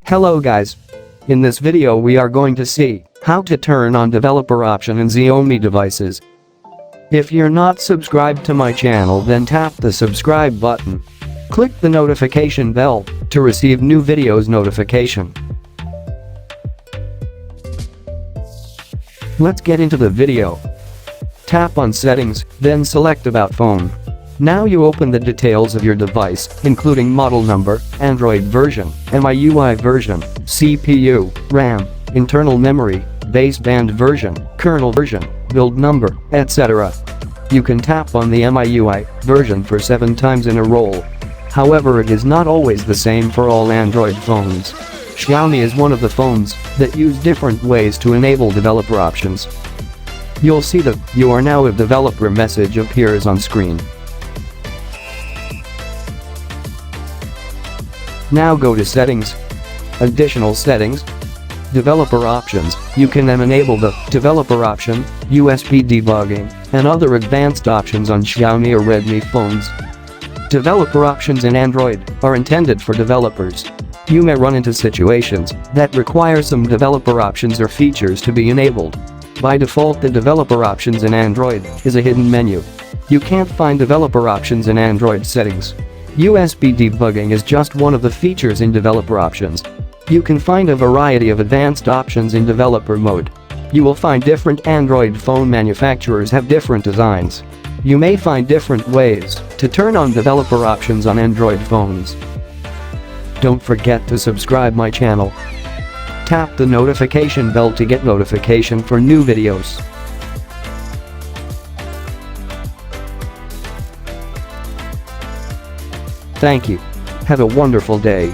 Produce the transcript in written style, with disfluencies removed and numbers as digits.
Hello guys. In this video we are going to see how to turn on developer option in Xiaomi devices. If you're not subscribed to my channel, then tap the subscribe button. Click the notification bell to receive new videos notification. Let's get into the video. Tap on settings, then select about phone. Now you open the details of your device, including model number, Android version, MIUI version, CPU, RAM, internal memory, baseband version, kernel version, build number, etc. You can tap on the MIUI version for 7 times in a row. However, it is not always the same for all Android phones. Xiaomi is one of the phones that use different ways to enable developer options. You'll see the "You are now a developer" message appears on screen. Now go to Settings, Additional Settings, Developer Options. You can then enable the Developer option, USB Debugging, and other advanced options on Xiaomi or Redmi phones. Developer options in Android are intended for developers. You may run into situations that require some developer options or features to be enabled. By default, the developer options in Android is a hidden menu. You can't find developer options in Android settings. USB debugging is just one of the features in developer options. You can find a variety of advanced options in developer mode. You will find different Android phone manufacturers have different designs. You may find different ways to turn on developer options on Android phones. Don't forget to subscribe my channel. Tap the notification bell to get notification for new videos. Thank you. Have a wonderful day.